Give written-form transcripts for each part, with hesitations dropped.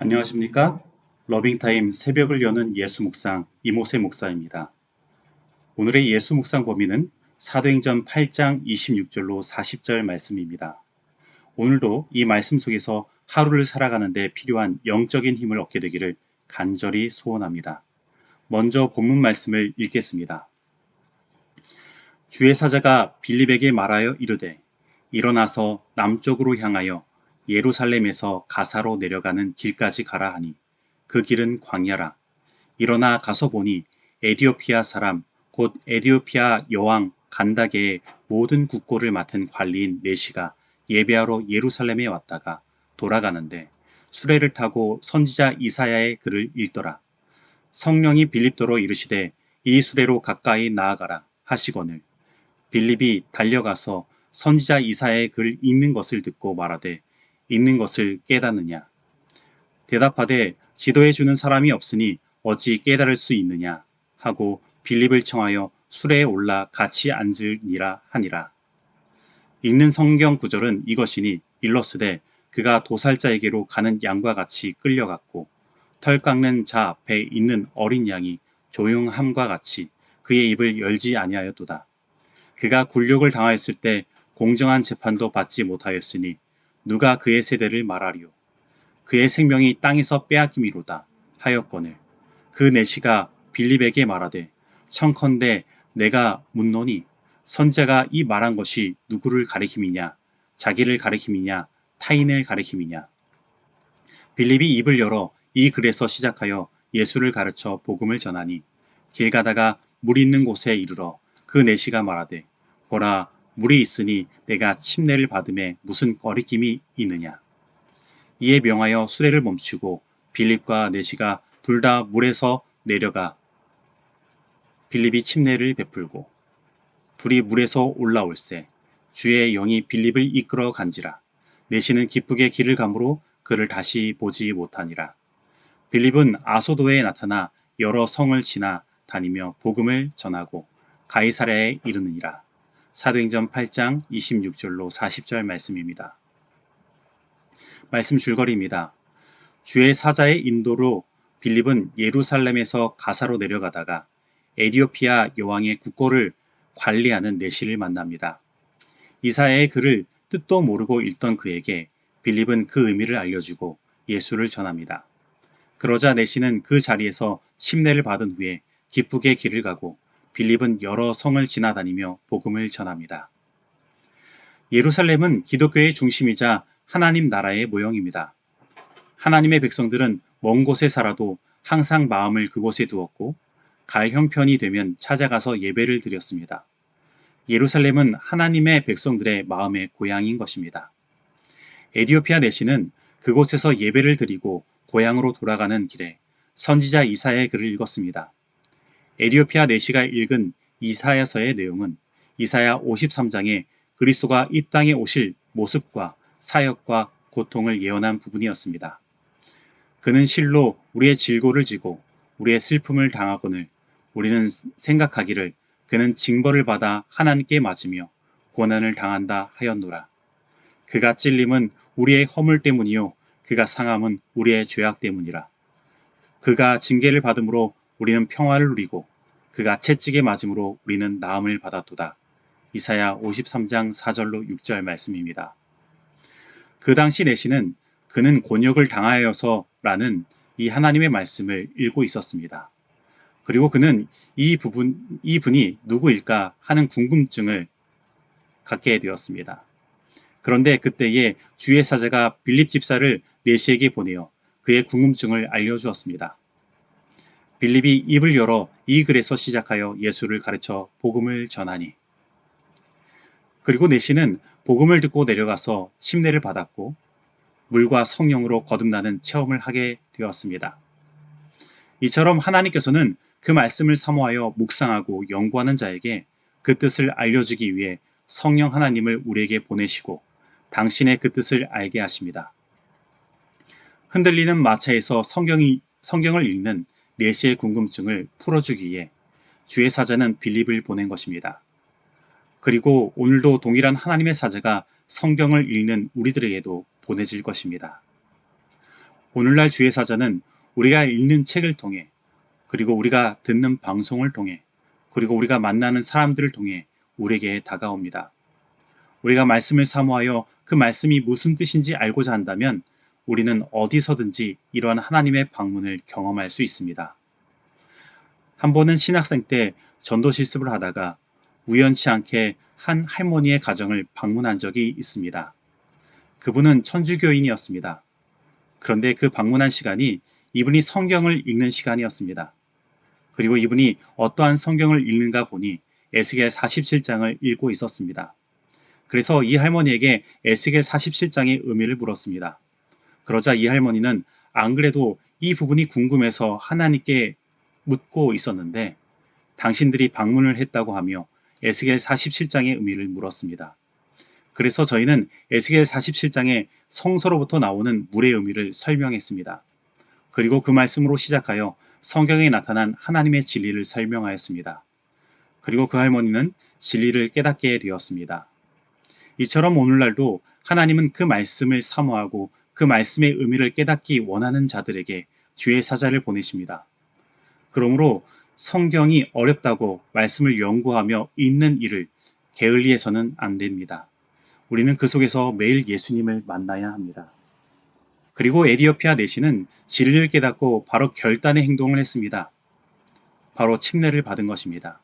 안녕하십니까? 러빙타임 새벽을 여는 예수 묵상 이모세 목사입니다. 오늘의 예수 묵상 범위는 사도행전 8장 26절로 40절 말씀입니다. 오늘도 이 말씀 속에서 하루를 살아가는 데 필요한 영적인 힘을 얻게 되기를 간절히 소원합니다. 먼저 본문 말씀을 읽겠습니다. 주의 사자가 빌립에게 말하여 이르되 일어나서 남쪽으로 향하여 예루살렘에서 가사로 내려가는 길까지 가라 하니 그 길은 광야라. 일어나 가서 보니 에디오피아 사람 곧 에디오피아 여왕 간다게의 모든 국고를 맡은 관리인 네시가 예배하러 예루살렘에 왔다가 돌아가는데 수레를 타고 선지자 이사야의 글을 읽더라. 성령이 빌립도로 이르시되 이 수레로 가까이 나아가라 하시거늘 빌립이 달려가서 선지자 이사야의 글을 읽는 것을 듣고 말하되 읽는 것을 깨닫느냐. 대답하되 지도해 주는 사람이 없으니 어찌 깨달을 수 있느냐 하고 빌립을 청하여 수레에 올라 같이 앉으니라 하니라. 읽는 성경 구절은 이것이니 일러스되 그가 도살자에게로 가는 양과 같이 끌려갔고 털 깎는 자 앞에 있는 어린 양이 조용함과 같이 그의 입을 열지 아니하였도다. 그가 굴욕을 당하였을 때 공정한 재판도 받지 못하였으니 누가 그의 세대를 말하리요. 그의 생명이 땅에서 빼앗김이로다 하였거늘 그 내시가 빌립에게 말하되 청컨대 내가 묻노니 선자가 이 말한 것이 누구를 가리킴이냐 자기를 가리킴이냐 타인을 가리킴이냐. 빌립이 입을 열어 이 글에서 시작하여 예수를 가르쳐 복음을 전하니 길 가다가 물 있는 곳에 이르러 그 내시가 말하되 보라 물이 있으니 내가 침례를 받음에 무슨 거리낌이 있느냐. 이에 명하여 수레를 멈추고 빌립과 내시가 둘 다 물에서 내려가 빌립이 침례를 베풀고 둘이 물에서 올라올세 주의 영이 빌립을 이끌어 간지라. 내시는 기쁘게 길을 가므로 그를 다시 보지 못하니라. 빌립은 아소도에 나타나 여러 성을 지나 다니며 복음을 전하고 가이사랴에 이르느니라. 사도행전 8장 26절로 40절 말씀입니다. 말씀 줄거리입니다. 주의 사자의 인도로 빌립은 예루살렘에서 가사로 내려가다가 에디오피아 여왕의 국고를 관리하는 내시를 만납니다. 이사야의 글을 뜻도 모르고 읽던 그에게 빌립은 그 의미를 알려주고 예수를 전합니다. 그러자 내시는 그 자리에서 침례를 받은 후에 기쁘게 길을 가고 빌립은 여러 성을 지나다니며 복음을 전합니다. 예루살렘은 기독교의 중심이자 하나님 나라의 모형입니다. 하나님의 백성들은 먼 곳에 살아도 항상 마음을 그곳에 두었고 갈 형편이 되면 찾아가서 예배를 드렸습니다. 예루살렘은 하나님의 백성들의 마음의 고향인 것입니다. 에디오피아 내시는 그곳에서 예배를 드리고 고향으로 돌아가는 길에 선지자 이사야의 글을 읽었습니다. 에디오피아 내시가 읽은 이사야서의 내용은 이사야 53장에 그리스도가 이 땅에 오실 모습과 사역과 고통을 예언한 부분이었습니다. 그는 실로 우리의 질고를 지고 우리의 슬픔을 당하거늘 우리는 생각하기를 그는 징벌을 받아 하나님께 맞으며 고난을 당한다 하였노라. 그가 찔림은 우리의 허물 때문이요 그가 상함은 우리의 죄악 때문이라. 그가 징계를 받음으로 우리는 평화를 누리고 그가 채찍에 맞음으로 우리는 나음을 받았도다. 이사야 53장 4절로 6절 말씀입니다. 그 당시 내시는 그는 곤욕을 당하여서라는 이 하나님의 말씀을 읽고 있었습니다. 그리고 그는 이분이 누구일까 하는 궁금증을 갖게 되었습니다. 그런데 그때에 주의 사자가 빌립 집사를 내시에게 보내어 그의 궁금증을 알려주었습니다. 빌립이 입을 열어 이 글에서 시작하여 예수를 가르쳐 복음을 전하니 그리고 내시는 복음을 듣고 내려가서 침례를 받았고 물과 성령으로 거듭나는 체험을 하게 되었습니다. 이처럼 하나님께서는 그 말씀을 사모하여 묵상하고 연구하는 자에게 그 뜻을 알려주기 위해 성령 하나님을 우리에게 보내시고 당신의 그 뜻을 알게 하십니다. 흔들리는 마차에서 성경을 읽는 내시의 궁금증을 풀어주기 위해 주의 사자는 빌립을 보낸 것입니다. 그리고 오늘도 동일한 하나님의 사자가 성경을 읽는 우리들에게도 보내질 것입니다. 오늘날 주의 사자는 우리가 읽는 책을 통해, 그리고 우리가 듣는 방송을 통해, 그리고 우리가 만나는 사람들을 통해 우리에게 다가옵니다. 우리가 말씀을 사모하여 그 말씀이 무슨 뜻인지 알고자 한다면 우리는 어디서든지 이러한 하나님의 방문을 경험할 수 있습니다. 한 번은 신학생 때 전도 실습을 하다가 우연치 않게 한 할머니의 가정을 방문한 적이 있습니다. 그분은 천주교인이었습니다. 그런데 그 방문한 시간이 이분이 성경을 읽는 시간이었습니다. 그리고 이분이 어떠한 성경을 읽는가 보니 에스겔 47장을 읽고 있었습니다. 그래서 이 할머니에게 에스겔 47장의 의미를 물었습니다. 그러자 이 할머니는 안 그래도 이 부분이 궁금해서 하나님께 묻고 있었는데 당신들이 방문을 했다고 하며 에스겔 47장의 의미를 물었습니다. 그래서 저희는 에스겔 47장의 성서로부터 나오는 물의 의미를 설명했습니다. 그리고 그 말씀으로 시작하여 성경에 나타난 하나님의 진리를 설명하였습니다. 그리고 그 할머니는 진리를 깨닫게 되었습니다. 이처럼 오늘날도 하나님은 그 말씀을 사모하고 그 말씀의 의미를 깨닫기 원하는 자들에게 주의 사자를 보내십니다. 그러므로 성경이 어렵다고 말씀을 연구하며 읽는 일을 게을리해서는 안 됩니다. 우리는 그 속에서 매일 예수님을 만나야 합니다. 그리고 에디오피아 내시는 진리를 깨닫고 바로 결단의 행동을 했습니다. 바로 침례를 받은 것입니다.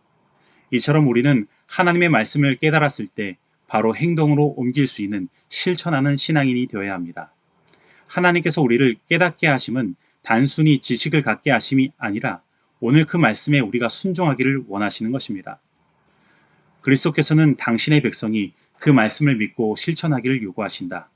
이처럼 우리는 하나님의 말씀을 깨달았을 때 바로 행동으로 옮길 수 있는 실천하는 신앙인이 되어야 합니다. 하나님께서 우리를 깨닫게 하심은 단순히 지식을 갖게 하심이 아니라 오늘 그 말씀에 우리가 순종하기를 원하시는 것입니다. 그리스도께서는 당신의 백성이 그 말씀을 믿고 실천하기를 요구하신다.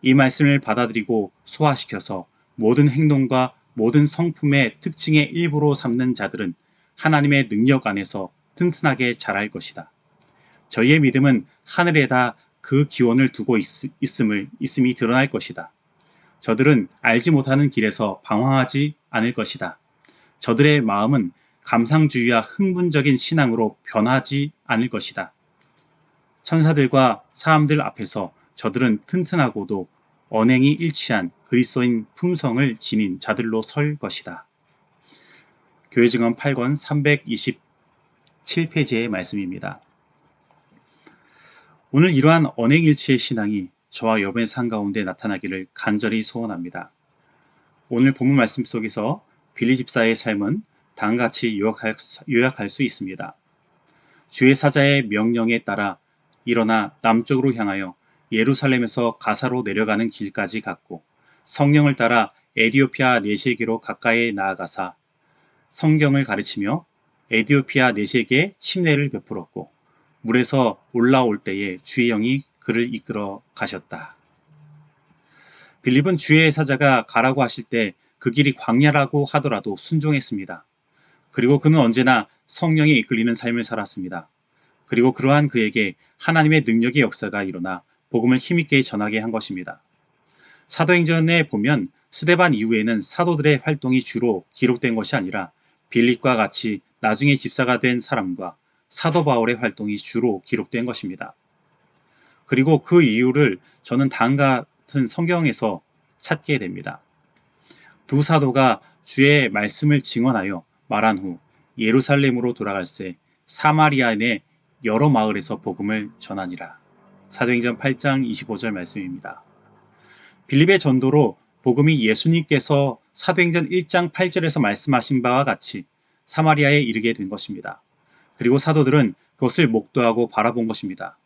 이 말씀을 받아들이고 소화시켜서 모든 행동과 모든 성품의 특징의 일부로 삼는 자들은 하나님의 능력 안에서 튼튼하게 자랄 것이다. 저희의 믿음은 하늘에다 그 기원을 두고 있음이 드러날 것이다. 저들은 알지 못하는 길에서 방황하지 않을 것이다. 저들의 마음은 감상주의와 흥분적인 신앙으로 변하지 않을 것이다. 천사들과 사람들 앞에서 저들은 튼튼하고도 언행이 일치한 그리스도인 품성을 지닌 자들로 설 것이다. 교회 증언 8권 327페이지의 말씀입니다. 오늘 이러한 언행일치의 신앙이 저와 여러분의 삶 가운데 나타나기를 간절히 소원합니다. 오늘 본문 말씀 속에서 빌리 집사의 삶은 다음같이 요약할 수 있습니다. 주의 사자의 명령에 따라 일어나 남쪽으로 향하여 예루살렘에서 가사로 내려가는 길까지 갔고 성령을 따라 에디오피아 내시에게로 가까이 나아가사 성경을 가르치며 에디오피아 내시에게 침례를 베풀었고 물에서 올라올 때에 주의 영이 그를 이끌어 가셨다. 빌립은 주의 사자가 가라고 하실 때 그 길이 광야라고 하더라도 순종했습니다. 그리고 그는 언제나 성령에 이끌리는 삶을 살았습니다. 그리고 그러한 그에게 하나님의 능력의 역사가 일어나 복음을 힘있게 전하게 한 것입니다. 사도행전에 보면 스데반 이후에는 사도들의 활동이 주로 기록된 것이 아니라 빌립과 같이 나중에 집사가 된 사람과 사도 바울의 활동이 주로 기록된 것입니다. 그리고 그 이유를 저는 다음과 같은 성경에서 찾게 됩니다. 두 사도가 주의 말씀을 증언하여 말한 후 예루살렘으로 돌아갈새 사마리아 내 여러 마을에서 복음을 전하니라. 사도행전 8장 25절 말씀입니다. 빌립의 전도로 복음이 예수님께서 사도행전 1장 8절에서 말씀하신 바와 같이 사마리아에 이르게 된 것입니다. 그리고 사도들은 그것을 목도하고 바라본 것입니다.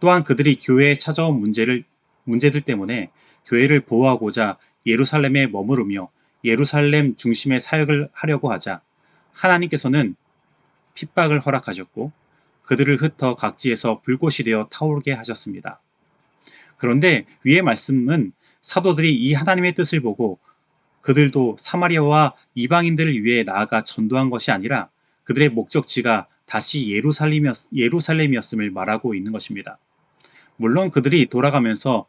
또한 그들이 교회에 찾아온 문제들 때문에 교회를 보호하고자 예루살렘에 머무르며 예루살렘 중심의 사역을 하려고 하자 하나님께서는 핍박을 허락하셨고 그들을 흩어 각지에서 불꽃이 되어 타오르게 하셨습니다. 그런데 위의 말씀은 사도들이 이 하나님의 뜻을 보고 그들도 사마리아와 이방인들을 위해 나아가 전도한 것이 아니라 그들의 목적지가 다시 예루살렘이었음을 말하고 있는 것입니다. 물론 그들이 돌아가면서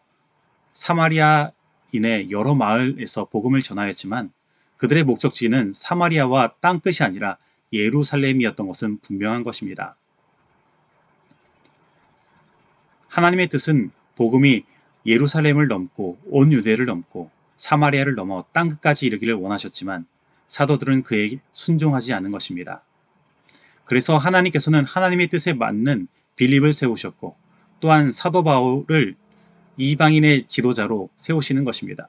사마리아인의 여러 마을에서 복음을 전하였지만 그들의 목적지는 사마리아와 땅끝이 아니라 예루살렘이었던 것은 분명한 것입니다. 하나님의 뜻은 복음이 예루살렘을 넘고 온 유대를 넘고 사마리아를 넘어 땅끝까지 이르기를 원하셨지만 사도들은 그에게 순종하지 않은 것입니다. 그래서 하나님께서는 하나님의 뜻에 맞는 빌립을 세우셨고 또한 사도 바울을 이방인의 지도자로 세우시는 것입니다.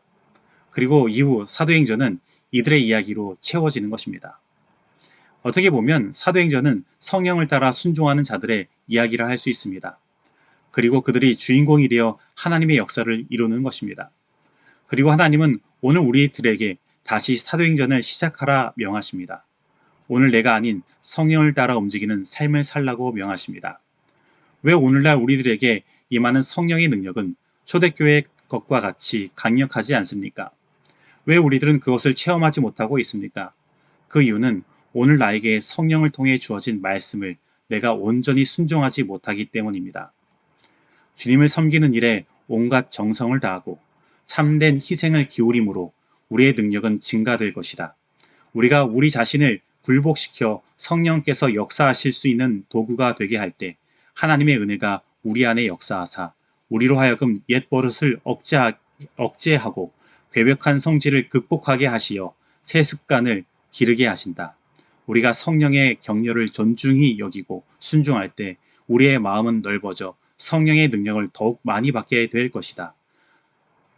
그리고 이후 사도행전은 이들의 이야기로 채워지는 것입니다. 어떻게 보면 사도행전은 성령을 따라 순종하는 자들의 이야기라 할 수 있습니다. 그리고 그들이 주인공이 되어 하나님의 역사를 이루는 것입니다. 그리고 하나님은 오늘 우리들에게 다시 사도행전을 시작하라 명하십니다. 오늘 내가 아닌 성령을 따라 움직이는 삶을 살라고 명하십니다. 왜 오늘날 우리들에게 임하는 성령의 능력은 초대교회 것과 같이 강력하지 않습니까? 왜 우리들은 그것을 체험하지 못하고 있습니까? 그 이유는 오늘 나에게 성령을 통해 주어진 말씀을 내가 온전히 순종하지 못하기 때문입니다. 주님을 섬기는 일에 온갖 정성을 다하고 참된 희생을 기울임으로 우리의 능력은 증가될 것이다. 우리가 우리 자신을 굴복시켜 성령께서 역사하실 수 있는 도구가 되게 할 때 하나님의 은혜가 우리 안에 역사하사 우리로 하여금 옛 버릇을 억제하고 괴벽한 성질을 극복하게 하시어 새 습관을 기르게 하신다. 우리가 성령의 격려를 존중히 여기고 순종할 때 우리의 마음은 넓어져 성령의 능력을 더욱 많이 받게 될 것이다.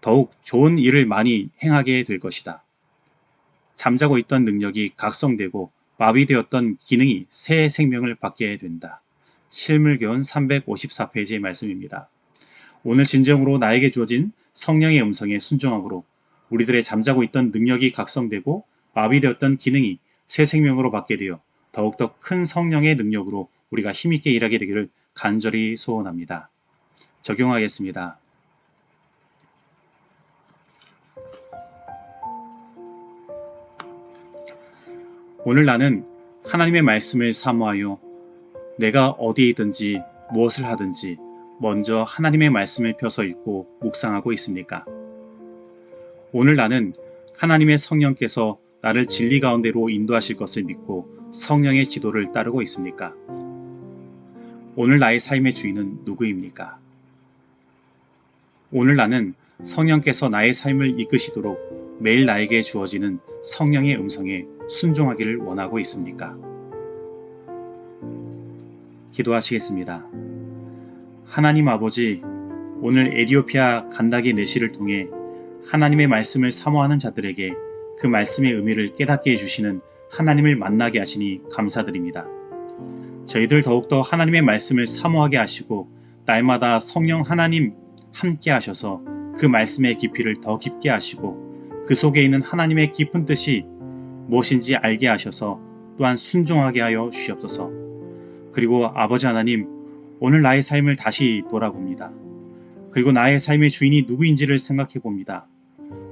더욱 좋은 일을 많이 행하게 될 것이다. 잠자고 있던 능력이 각성되고 마비되었던 기능이 새 생명을 받게 된다. 실물교훈 354페이지의 말씀입니다. 오늘 진정으로 나에게 주어진 성령의 음성에 순종함으로 우리들의 잠자고 있던 능력이 각성되고 마비되었던 기능이 새 생명으로 받게 되어 더욱더 큰 성령의 능력으로 우리가 힘있게 일하게 되기를 간절히 소원합니다. 적용하겠습니다. 오늘 나는 하나님의 말씀을 사모하여 내가 어디에 있든지 무엇을 하든지 먼저 하나님의 말씀을 펴서 읽고 묵상하고 있습니까? 오늘 나는 하나님의 성령께서 나를 진리 가운데로 인도하실 것을 믿고 성령의 지도를 따르고 있습니까? 오늘 나의 삶의 주인은 누구입니까? 오늘 나는 성령께서 나의 삶을 이끄시도록 매일 나에게 주어지는 성령의 음성에 순종하기를 원하고 있습니까? 기도하시겠습니다. 하나님 아버지, 오늘 에디오피아 간다기 내시를 통해 하나님의 말씀을 사모하는 자들에게 그 말씀의 의미를 깨닫게 해주시는 하나님을 만나게 하시니 감사드립니다. 저희들 더욱더 하나님의 말씀을 사모하게 하시고 날마다 성령 하나님 함께 하셔서 그 말씀의 깊이를 더 깊게 하시고 그 속에 있는 하나님의 깊은 뜻이 무엇인지 알게 하셔서 또한 순종하게 하여 주시옵소서. 그리고 아버지 하나님, 오늘 나의 삶을 다시 돌아봅니다. 그리고 나의 삶의 주인이 누구인지를 생각해 봅니다.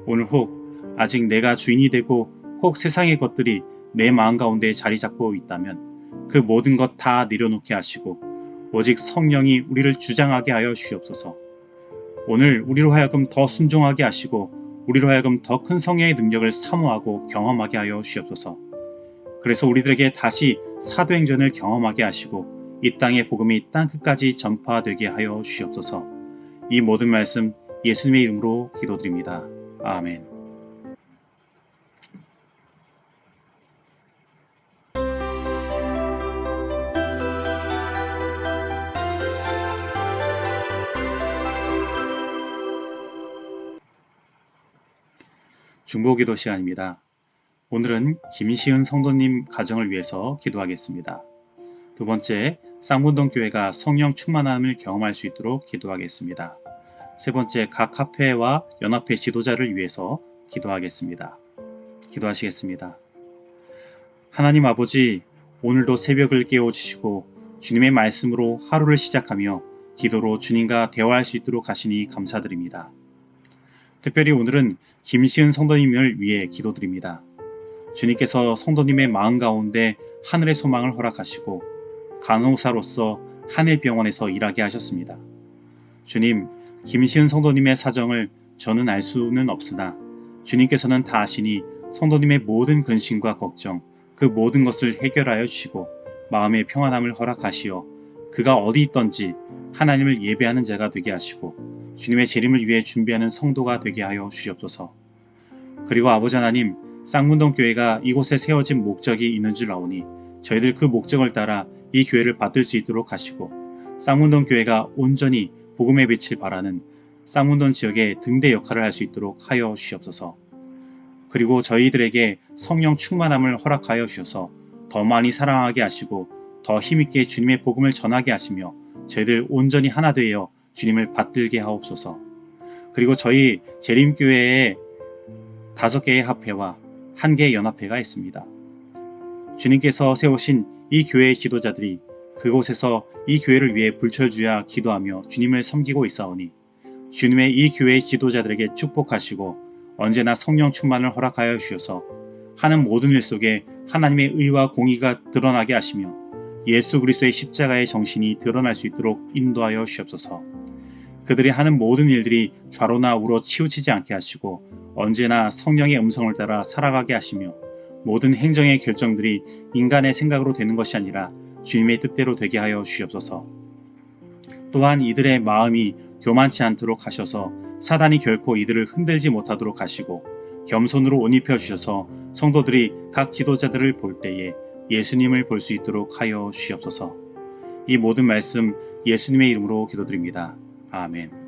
오늘 혹 아직 내가 주인이 되고 혹 세상의 것들이 내 마음 가운데 자리 잡고 있다면 그 모든 것 다 내려놓게 하시고 오직 성령이 우리를 주장하게 하여 주시옵소서. 오늘 우리로 하여금 더 순종하게 하시고 우리로 하여금 더 큰 성령의 능력을 사모하고 경험하게 하여 주시옵소서. 그래서 우리들에게 다시 사도행전을 경험하게 하시고 이 땅의 복음이 땅끝까지 전파되게 하여 주시옵소서. 이 모든 말씀 예수님의 이름으로 기도드립니다. 아멘. 중보기도 시간입니다. 오늘은 김시은 성도님 가정을 위해서 기도하겠습니다. 두 번째, 쌍문동교회가 성령 충만함을 경험할 수 있도록 기도하겠습니다. 세 번째, 각 카페와 연합회 지도자를 위해서 기도하겠습니다. 기도하시겠습니다. 하나님 아버지, 오늘도 새벽을 깨워주시고 주님의 말씀으로 하루를 시작하며 기도로 주님과 대화할 수 있도록 하시니 감사드립니다. 특별히 오늘은 김시은 성도님을 위해 기도드립니다. 주님께서 성도님의 마음 가운데 하늘의 소망을 허락하시고 간호사로서 하늘병원에서 일하게 하셨습니다. 주님, 김시은 성도님의 사정을 저는 알 수는 없으나 주님께서는 다 아시니 성도님의 모든 근심과 걱정, 그 모든 것을 해결하여 주시고 마음의 평안함을 허락하시어 그가 어디 있던지 하나님을 예배하는 자가 되게 하시고 주님의 재림을 위해 준비하는 성도가 되게 하여 주시옵소서. 그리고 아버지 하나님, 쌍문동 교회가 이곳에 세워진 목적이 있는 줄 아오니 저희들 그 목적을 따라 이 교회를 받들 수 있도록 하시고, 쌍문동 교회가 온전히 복음의 빛을 발하는 쌍문동 지역의 등대 역할을 할 수 있도록 하여 주시옵소서. 그리고 저희들에게 성령 충만함을 허락하여 주셔서 더 많이 사랑하게 하시고 더 힘있게 주님의 복음을 전하게 하시며 저희들 온전히 하나 되어 주님을 받들게 하옵소서. 그리고 저희 재림교회에 5개의 합회와 1개의 연합회가 있습니다. 주님께서 세우신 이 교회의 지도자들이 그곳에서 이 교회를 위해 불철주야 기도하며 주님을 섬기고 있사오니 주님의 이 교회의 지도자들에게 축복하시고 언제나 성령 충만을 허락하여 주셔서 하는 모든 일 속에 하나님의 의와 공의가 드러나게 하시며 예수 그리스도의 십자가의 정신이 드러날 수 있도록 인도하여 주옵소서. 그들이 하는 모든 일들이 좌로나 우로 치우치지 않게 하시고 언제나 성령의 음성을 따라 살아가게 하시며 모든 행정의 결정들이 인간의 생각으로 되는 것이 아니라 주님의 뜻대로 되게 하여 주옵소서. 또한 이들의 마음이 교만치 않도록 하셔서 사단이 결코 이들을 흔들지 못하도록 하시고 겸손으로 옷 입혀 주셔서 성도들이 각 지도자들을 볼 때에 예수님을 볼 수 있도록 하여 주옵소서. 이 모든 말씀 예수님의 이름으로 기도드립니다. 아멘.